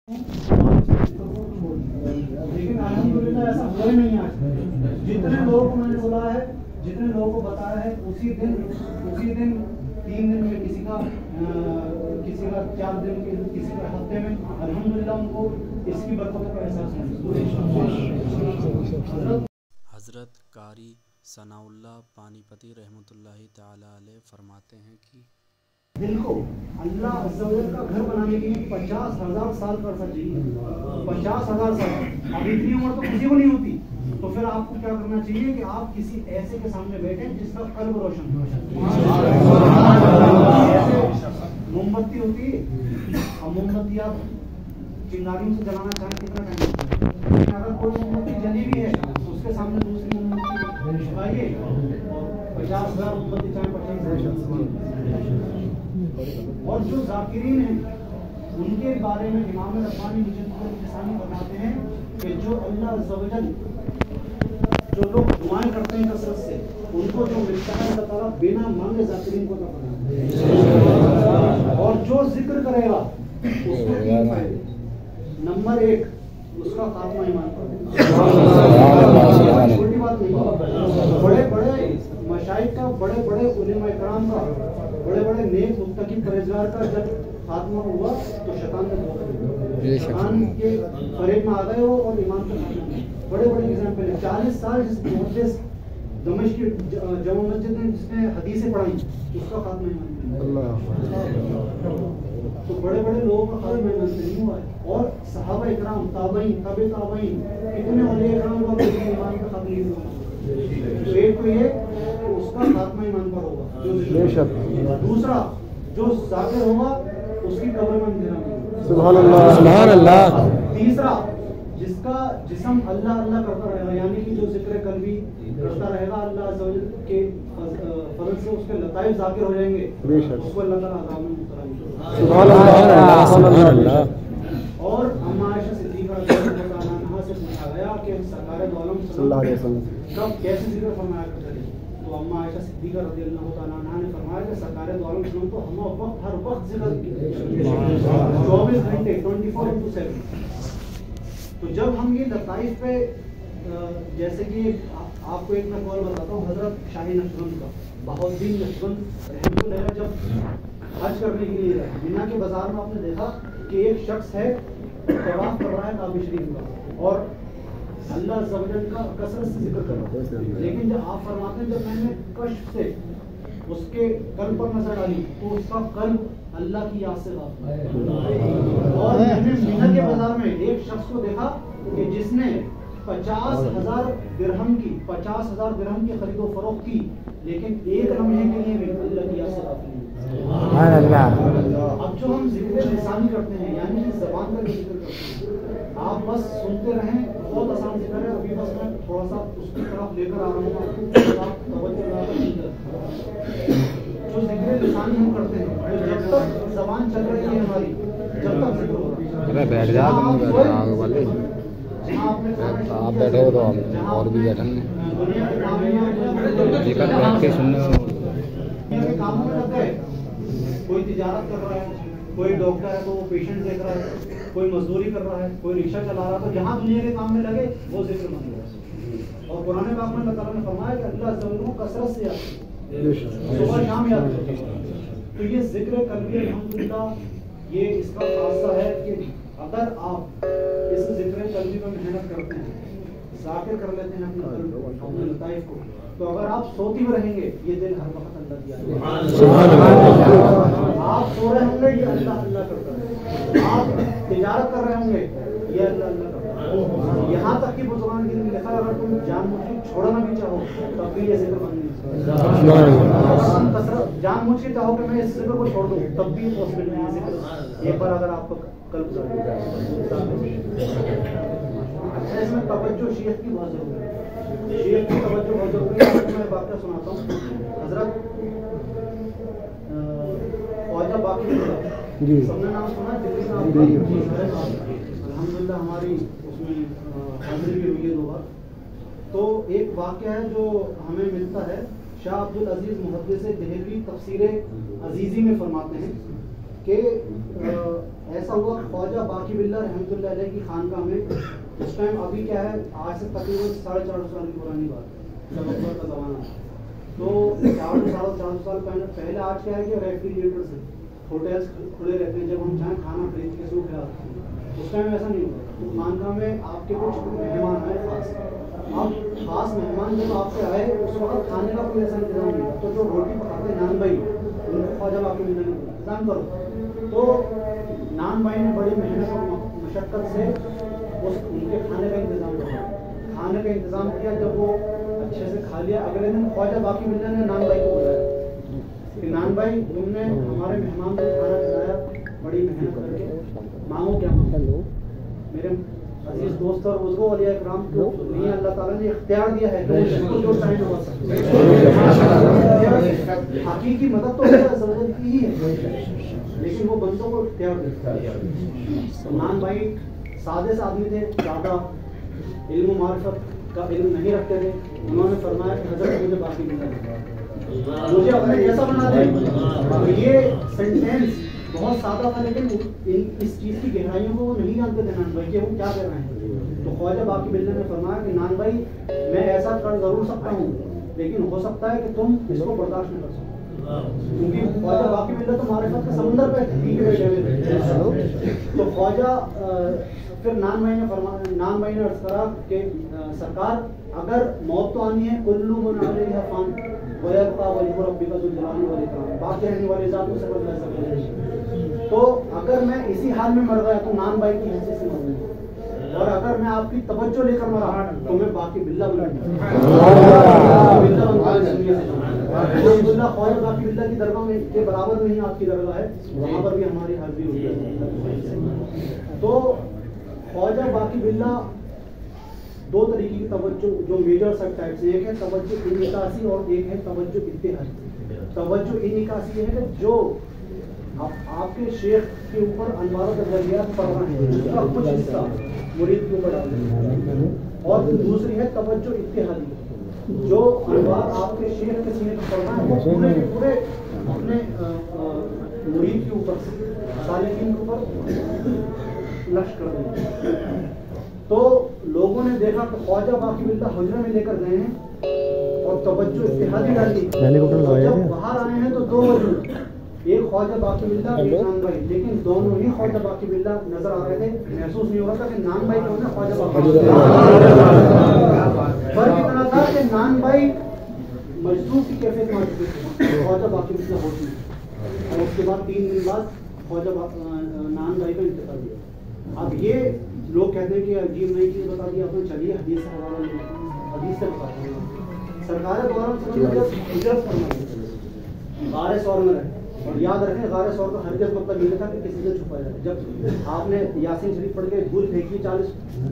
لیکن الحمدللہ ایسا ہوا ہی نہیں آج. جتنے لوگوں کو میں نے بلایا ہے, جتنے لوگوں کو بتایا ہے, اسی دن 3 دن میں, کسی کا 4 دن, کسی کا ہفتے میں, الحمدللہ ان کو اس کی برکتوں کا احساس ہے. حضرت قاری ثناء اللہ پانی پتی رحمۃ اللہ تعالی علیہ فرماتے ہیں کہ دل کو اللہ عز و جل کا گھر بنانے کے لیے 50,000 سال کا عرصہ چاہیے. 50,000 سال. اب اتنی عمر تو کسی کو نہیں ہوتی, تو پھر آپ کو کیا کرنا چاہیے کہ آپ کسی ایسے کے سامنے بیٹھیں جس کا قلب روشن ہو. موم بتی ہوتی ہے, اب موم بتی آپ چنگاریوں سے جلانا چاہیں کتنا ٹائم لگتا ہے, لیکن اگر کوئی موم بتی جلی بھی ہے اس کے سامنے دوسری موم بتی چھپائیے, 50,000 موم بتی چاہیں 50,000. اور جو ذاکرین ہیں ان کے بارے میں امام ربانی مجدد بتاتے ہیں کہ جو اللہ عز و جل, جو لوگ دعائیں کرتے ہیں کثرت سے, ان کو جو ملتا ہے اللہ تعالیٰ بنا مانگے ذاکرین کو عطا فرماتا ہے. اور جو ذکر کرے گا اس کو 3 فائدے. نمبر 1, اس کا خاتمہ ایمان پر. چھوٹی بات نہیں, بڑے بڑے مشائخ کا, بڑے بڑے علماء کرام کا, بڑے بڑے نیک متقی پرہیزگار کا جب خاتمہ ہوا تو شیطان نے دھوکہ دیا, شیطان کے فریب میں آ گئے وہ اور ایمان کا خاتمہ. بڑے بڑے ایگزامپل ہیں. 40 سال جس محدث دمشق کی جامع مسجد میں جس نے حدیثیں پڑھائیں اس کا خاتمہ ایمان. تو بڑے بڑے لوگوں کا خاتمہ ایمان سے نہیں ہوا ہے. اور صحابہ اکرام, تابعین, تابع تابعین, اتنے اولیاء اکرام کا ایمان کا خاتمہ نہیں ہوا. تو ایک تو یہ کہ اس کا خاتمہ ایمان پر ہوگا. دوسرا, جو ذاکر ہوگا اس کی قبر میں اندھیرا نہیں ہوگا. سبحان اللہ, سبحان اللہ. تیسرا, جس کا جسم اللہ اللہ کرتا رہے گا, یعنی کہ جو ذکر قلبی کرتا رہے گا اللہ عز و جل کے فضل سے اس کے لطائف ذاکر ہو جائیں گے, اس کو اللہ تعالیٰ عذاب میں مبتلا نہیں کرے. سبحان اللہ, سبحان اللہ. اور اما عائشہ صدیقہ رضی اللہ عنہا سے پوچھا گیا کہ سرکار دو عالم صلی اللہ علیہ وسلم کب کیسے ذکر فرمایا کرتے تھے, تو اما عائشہ صدیقہ رضی اللہ تعالیٰ عنہا نے فرمایا کہ سرکار دو عالم صلی اللہ علیہ وسلم کو ہم وقت ہر وقت ذکر 24 گھنٹے 24/7. تو جب ہم یہ لطائف پہ, جیسے کہ آپ کو ایک میں قول بتاتا ہوں, حضرت شاہ نقشبند کا, بہاؤالدین نقشبند رحمۃ اللہ علیہ جب حج کرنے کے لیے مینا کے بازار میں آپ نے دیکھا کہ ایک شخص ہے طواف کر رہا ہے کعبہ شریف کا اور اللہ عز و جل کا کثرت سے ذکر کر رہا ہے, لیکن جب آپ فرماتے ہیں جب میں نے کشف سے اس کے قلب پر نظر ڈالی تو اس کا قلب اللہ کی یاد سے غافل. اور میں نے مینا کے بازار میں ایک شخص کو دیکھا کہ جس نے 50,000 درہم کی خرید و فروخت کی, لیکن ایک لمحے کے لیے بھی اللہ کی یاد سے غافل نہیں. اب جو ہم ذکر لسانی کرتے ہیں, یعنی کہ زبان کا ذکر کرتے ہیں, آپ بس سنتے رہیں, بہت آسان ذکر ہے. ابھی بس میں تھوڑا سا اس کی طرف لے کر آ رہا ہوں آپ کو, آپ توجہ. جو ذکر لسانی ہم کرتے ہیں, جب تک زبان چل رہی ہے ہماری, جب تک ذکر ہو رہا ہے. آپ بیٹھے ہو تو ہم اور بھی بیٹھیں گے, ذکر بیٹھ کے سننے کاموں میں لگ گئے. کوئی تجارت کر رہا ہے, کوئی ڈاکٹر ہے تو وہ پیشنٹ دیکھ رہا ہے, کوئی مزدوری کر رہا ہے, کوئی رکشہ چلا رہا ہے, تو جہاں دنیا کے کام میں لگے وہ ذکر مند ہے. اور قرآن پاک میں اللہ تعالیٰ نے فرمایا کہ اللہ عز و جل کو کثرت سے یاد, صبح شام یاد کرتا ہے. تو یہ ذکر قلبی الحمدللہ یہ اس کا خاصہ ہے کہ اگر آپ اس ذکر قلبی میں محنت کرتے ہیں, ذاکر کر لیتے ہیں اپنے لطائف کو, تو اگر آپ سوتی ہوئے رہیں گے یہ دل ہر وقت اللہ کی یاد ہے. آپ سو رہے ہوں گے یہ اللہ اللہ کرتا ہے, آپ تجارت کر رہے ہوں گے یہ اللہ اللہ کرتا ہے. یہاں تک کہ بزرگان کے لیے لکھا, اگر تم جان بوجھ کے چھوڑنا بھی چاہو تب بھی یہ ذکر بند نہیں. جان بوجھ کے چاہو کہ میں اس ذکر کو چھوڑ دوں تب بھی پاسبل نہیں ہے. ذکر ایک بار اگر آپ کو قلب اچھا, اس میں توجہ شیخ کی بہت ضروری ہے. شیخ کی توجہ بہت ضروری ہے. آپ کو میں واقعہ سناتا ہوں. حضرت خواجہ باقی سب نے نام سنا, الحمدللہ ہماری اس میں حاضری بھی ہوئی ہے 2 بار. تو ایک واقعہ ہے جو ہمیں ملتا ہے, شاہ عبدالعزیز محدث دہلوی تفسیر عزیزی میں فرماتے ہیں کہ ایسا ہوا خواجہ باقی باللہ رحمۃ اللہ علیہ کی خانقاہ میں اس ٹائم ابھی کیا ہے آج سے تقریباً 450 سال کی پرانی بات ہے جب اکبر کا زمانہ تو 400 سال پہلے آج کیا ہے کہ ریفریجریٹرز ہیں ہوٹلس کھلے رہتے ہیں جب ہم چاہیں کھانا خرید کے سو کھلاتے ہیں اس ٹائم ایسا نہیں ہوتا تو خانقاہ میں آپ کے کچھ مہمان آئے خاص مہمان جب آپ سے آئے اس وقت کھانے کا کوئی ایسا انتظام نہیں ہوتا تو جو روٹی پکاتے ہیں نان بھائی ان کو خواجہ باقی باللہ نے انتظام کرو تو نان بھائی نے بڑی محنت اور مشقت سے ان کے کھانے کا انتظام کیا کھانے کا انتظام کیا جب وہ اچھے سے کھا لیا اگلے دن خواجہ باقی باللہ نے نان بھائی کو بلایا کہ نان بھائی تم نے ہمارے مہمان کو کھانا کھلایا بڑی محنت کر کے مانگو کیا مانگو میرے عزیز دوست اور بزرگوں اولیاء اکرام کو نہیں اللہ تعالیٰ نے اختیار دیا ہے کہ جس کو جو چاہے نواز سکتے حقیقی مدد تو اللہ ضرورت کی ہی ہے لیکن وہ بندوں کو اختیار دیتا ہے نان بھائی سادے سے آدمی تھے زیادہ علم و معرفت کا علم نہیں رکھتے تھے انہوں نے فرمایا کہ حضرت مجھے باقی باللہ مجھے اپنے جیسا بنا دیں یہ سینٹینس بہت سادہ تھا لیکن اس چیز کی گہرائیوں کو وہ نہیں جانتے تھے نان بھائی کہ وہ کیا کر رہے ہیں تو خواجہ باقی باللہ نے فرمایا کہ نان بھائی میں ایسا کر ضرور سکتا ہوں لیکن ہو سکتا ہے کہ تم اس کو برداشت نہ کر سکو کیونکہ خواجہ باقی باللہ تو معرفت کے سمندر پہ تھے تو خواجہ پھر نان بھائی نے عرض کرا کہ سرکار اگر موت تو آنی ہے کل من علیہا فان ویبقی وجہ ربک ذو الجلال والاکرام باقی رہنے والی ذات کو سب اللہ سکتے تو اگر میں اسی حال میں مر گیا تو نان بھائی کی حیثیت سے مر گیا اور اگر میں آپ کی توجہ لے کر مرا تو میں باقی باللہ بن گیا خواجہ باقی باللہ کی درگاہ میں کے برابر نہیں آپ کی درگاہ ہے وہاں پر بھی ہماری حاضری ہوتی ہے تو خواجہ باقی باللہ دو طریقے کی توجہ جو میجر سب ٹائپس ہیں ایک ہے توجہ انعکاسی اور ایک ہے توجہ اتحادی توجہ انعکاسی ہے کہ جو آپ کے شیخ کے اوپر انوار و تجلیات پڑ رہے ہیں اس کا کچھ حصہ مرید کے اوپر ڈال دیں اور دوسری ہے توجہ اتحادی جو انوار آپ کے شیخ کے سینے پر پڑ رہا ہے وہ پورے کے پورے اپنے مرید کے اوپر سالکین کے اوپر نقش کر دیں تو لوگوں نے دیکھا کہ خواجہ باقی باللہ حجرے میں لے کر گئے ہیں اور توجہ اتحادی ڈالی جب باہر آئے ہیں تو دو وجہ ایک خواجہ باقی باللہ ایک نان بھائی لیکن دونوں ہی خواجہ باقی باللہ نظر آ رہے تھے محسوس نہیں ہو رہا تھا کہ نان بھائی کون ہے خواجہ باقی فرق اتنا تھا کہ نان بھائی مجذوب کی کیفیت میں آ چکے تھے خواجہ باقی باللہ ہوتی اور اس کے بعد 3 دن بعد خواجہ نان بھائی کا انتقال ہوا اب یہ لوگ کہتے ہیں کہ عجیب نئی چیز بتا دی آپ نے چلیے حدیث سے حوالہ لے حدیث سے بتاتے ہیں سرکار دوارا جب ہجرت فرمائی غار ثور میں رہے اور یاد رکھیں غار ثور کا ہرگز مطلب یہ تھا کہ کسی سے چھپا جائے جب آپ نے یاسین شریف پڑھ کے دھول پھینکی 40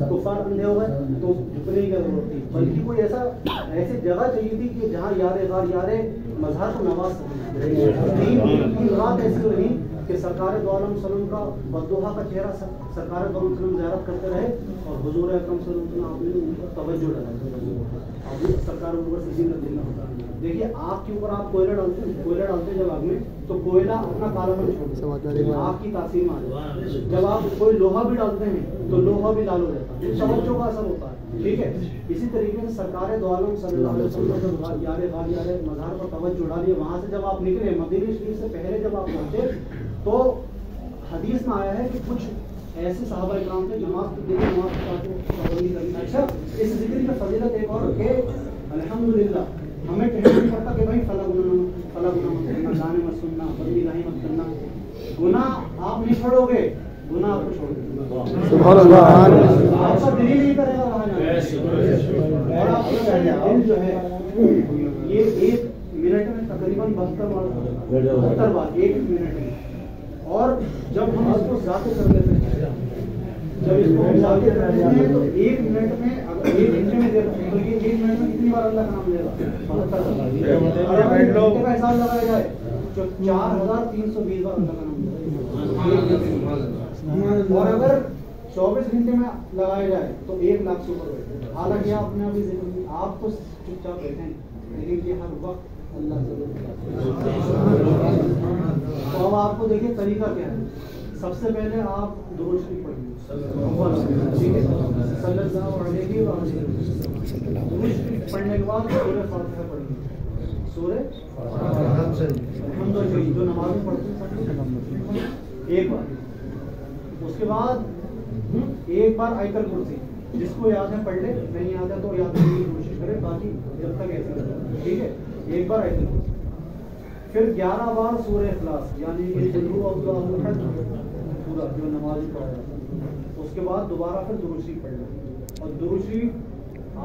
کفار اندھے ہو گئے تو جھکنے کی ضرورت تھی بلکہ کوئی ایسی جگہ چاہیے تھی کہ جہاں یار غار یار مظہر کو نواز سکیں رات ایسی رہی کہ سرکار دو عالم وسلم کا بدوحا کا چہرہ سرکار دو عالم وسلم زیارت کرتے رہے اور حضور اکرم صلی اللہ علیہ وسلم آپ نے ان پر توجہ ڈالا ابھی سرکار اوپر سے زندہ دلنا ہوتا ہے دیکھیے آگ کے اوپر آپ کوئلہ ڈالتے جب آگ میں تو کوئلہ اپنا کالا پن چھوڑتا ہے آگ کی تاثیر میں آ جاتا ہے جب آپ کوئی لوہا بھی ڈالتے ہیں تو لوہا بھی لال ہو جاتا ہے توجہ کا اثر ہوتا ہے ٹھیک ہے اسی طریقے سے سرکار دو عالم صلی اللہ علیہ وسلم جب یار غار یار مزار پر توجہ ڈالی وہاں سے جب آپ نکلے مدینہ شریف سے پہلے جب آپ پہنچے تو حدیث میں آیا ہے کہ کچھ ایسے صحابہ اکرام تھے جماعت کی دیکھیں جماعت کے ساتھ پابندی کرنی اچھا اس ذکر کی فضیلت ایک اور کہ الحمدللہ ہمیں کہنا نہیں پڑتا کہ بھائی فلاں گناہ مت کرنا گانے مت سننا بندی گاہی مت کرنا گناہ آپ نہیں چھوڑو گے گناہ آپ کو چھوڑ دیں سبحان اللہ آپ کا دل ہی نہیں کرے گا وہاں جانے اور آپ کا دل جو ہے یہ 1 منٹ میں تقریباً 72 بار 1 منٹ میں اور جب ہم اس کو ذاکر کر لیتے ہیں جب اس کو ہم ذاکر کر لیتے ہیں تو 1 منٹ میں اگر 1 گھنٹے میں دے رہے ہیں تو یہ 1 منٹ میں کتنی بار اللہ کا نام لے گا 72 گھنٹے کا حساب لگایا جائے تو 4320 بار اللہ کا نام لے گا اور اگر 24 گھنٹے میں لگایا جائے تو 1 لاکھ سے اوپر بیٹھے حالانکہ آپ نے ابھی ذکر آپ تو چپ چاپ بیٹھے ہیں لیکن یہ ہر وقت اللہ سے। تو اب آپ کو دیکھیے طریقہ کیا ہے. سب سے پہلے آپ درود شریف پڑھیے، ٹھیک ہے، صلی اللہ علیہ وسلم. درود شریف پڑھنے کے بعد سورہ فاتحہ پڑھیے، سورہ الحمد للہ جو نماز میں پڑھتے ہیں ایک بار. اس کے بعد ایک بار آیت الکرسی، جس کو یاد ہے پڑھ لے، نہیں یاد ہے تو یاد کرنے کی کوشش کرے، باقی جب تک ایسے کرے، ٹھیک ہے. ایک بار آیت الکرسی، پھر 11 بار سورہ اخلاص، یعنی پورا جو نماز پڑھا جاتا ہے. اس کے بعد دوبارہ پھر درود شریف پڑھ لیں. اور درود شریف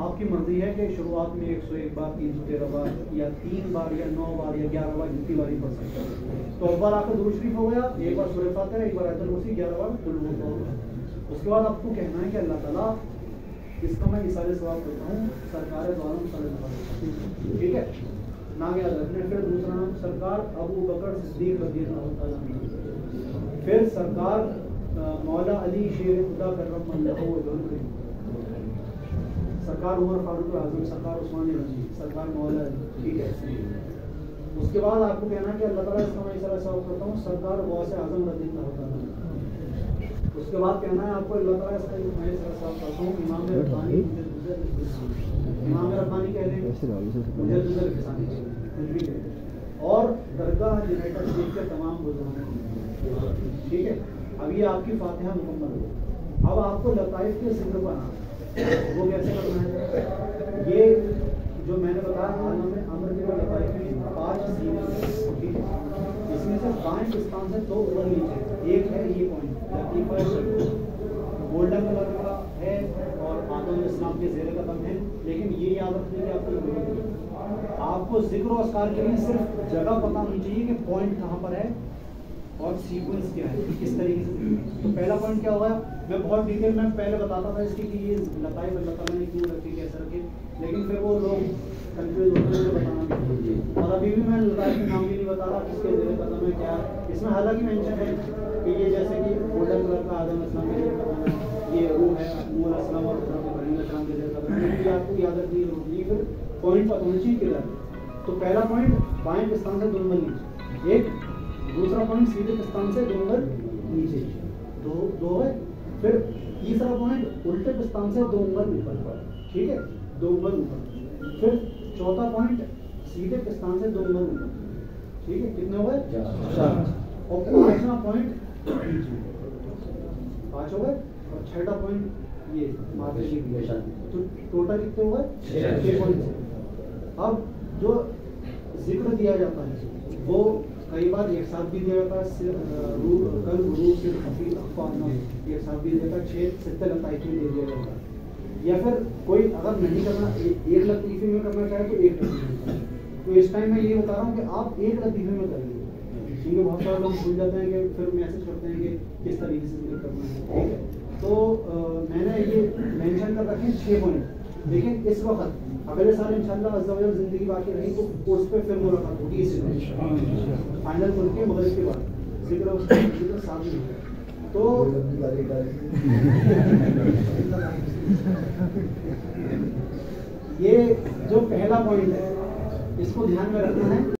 آپ کی مرضی ہے کہ شروعات میں 101 بار، 313 بار، یا 3 بار، یا 9 بار، یا 11 بار، جتنی بار ہی پڑھ سکتے ہیں. تو ایک بار آپ کا درود شریف ہو گیا، ایک بار سورہ فاتحہ، ایک بار آیت الکرسی، 11 بار قل هو اللہ. اس کے بعد آپ کو کہنا ہے کہ اللہ تعالیٰ اس کا میں اثار ثواب کرتا ہوں سرکار دو عالم صلی اللہ علیہ وسلم، ٹھیک ہے. نام یاد رکھنے. پھر دوسرا نام سرکار ابو بکر صدیق رضی اللہ تعالیٰ عنہ. پھر سرکار مولا علی شیر خدا کرم اللہ وجہہ الکریم، سرکار عمر فاروق اعظم، سرکار عثمان غنی، سرکار مولا علی، ٹھیک ہے. اس کے بعد آپ کو کہنا ہے کہ اللہ تعالیٰ اس کا میں اثار ثواب کرتا ہوں سرکار غوث اعظم رضی اللہ تعالیٰ عنہ. اس کے بعد کہنا ہے آپ کو اللہ تعالیٰ اس کا میں اثار ثواب کرتا ہوں امام ربانی. امام ربانی کہہ دیں، اور درگاہ یونائٹڈ اسٹیٹ کے تمام بزرگوں، ٹھیک ہے. اب یہ آپ کی فاتحہ مکمل ہو. اب آپ کو لطائف کے ذکر پر آنا، وہ کیسے کرنا ہے. یہ جو میں نے بتایا عالم میں امر کے لطائف میں 5 سینے، ٹھیک ہے. اس میں سے بائیں پستان سے 2 اوپر نیچے، ایک ہے یہ پوائنٹ لطیفہ گولڈن کلر کا ہے اور آدم علیہ السلام کے زیر قدم ہے. لیکن یہ یاد رکھنے کی آپ کو ذکر و اذکار کے لیے صرف جگہ پتہ ہونی چاہیے کہ پوائنٹ کہاں پر ہے اور سیکوینس کیا ہے، کس طریقے سے. تو پہلا پوائنٹ کیا ہوگا، میں بہت ڈیٹیل میں پہلے بتاتا تھا اس کی کہ یہ لطائف اللہ تعالیٰ نے کیوں رکھی، کیسے رکھے، لیکن پھر وہ لوگ کنفیوز ہوتے ہیں بتانا. اور ابھی بھی میں لطائف کے نام بھی نہیں بتا رہا کس کے زیر قدم ہے کیا. اس میں حالانکہ مینشن ہے کہ یہ جیسے کہ گولڈن کلر کا آدم علیہ السلام کے زیر قدم ہے، یہ روح ہے نوح علیہ السلام اور حضرت ابراہیم علیہ السلام کے زیر قدم ہے. یہ آپ کو یاد رکھنی ضروری ہے. پھر پوائنٹ پتہ ہونا چاہیے کدھر. تو پہلا پوائنٹ بائیں پستان سے 2 نمبر نیچے ایک، دوسرا پوائنٹ سیدھے پستان سے 2 نمبر نیچے 2 ہے. پھر تیسرا پوائنٹ الٹے پستان سے 2 نمبر اوپر، ٹھیک ہے، 2 نمبر اوپر. پھر چوتھا پوائنٹ سیدھے پستان سے 2 نمبر اوپر، ٹھیک ہے. کتنے ہو گئے؟ 4. اور 5واں پوائنٹ 5 ہو گئے. اور 6واں پوائنٹ یہ ماتھے کی نشان. تو ٹوٹل کتنے ہو گئے؟ 6 پوائنٹ. اب جو ذکر دیا جاتا ہے وہ کئی بار ایک ساتھ بھی دیا جاتا ہے، کل روح سے خفیف اخفانا ایک ساتھ بھی دیا جاتا ہے، 6 7 لطائف میں دے دیا جاتا ہے. یا پھر کوئی اگر نہیں کرنا، ایک لطیفے میں کرنا چاہے تو 1 لطیفے. تو اس ٹائم میں یہ بتا رہا ہوں کہ آپ 1 لطیفے میں کریے، کیونکہ بہت سارے لوگ بھول جاتے ہیں کہ پھر میسج کرتے ہیں کہ کس طریقے سے ذکر کرنا ہے، ٹھیک ہے. تو میں نے یہ مینشن کر رکھے 6 پوائنٹ. لیکن اس وقت اگلے سال انشاءاللہ عز و جل زندگی باقی رہی تو اس پہ پھر ملاقات ہوگی. اس فائنل کر کے مغرب کے بعد ذکر سامنے ہوگا. تو یہ جو پہلا پوائنٹ ہے اس کو دھیان میں رکھنا ہے.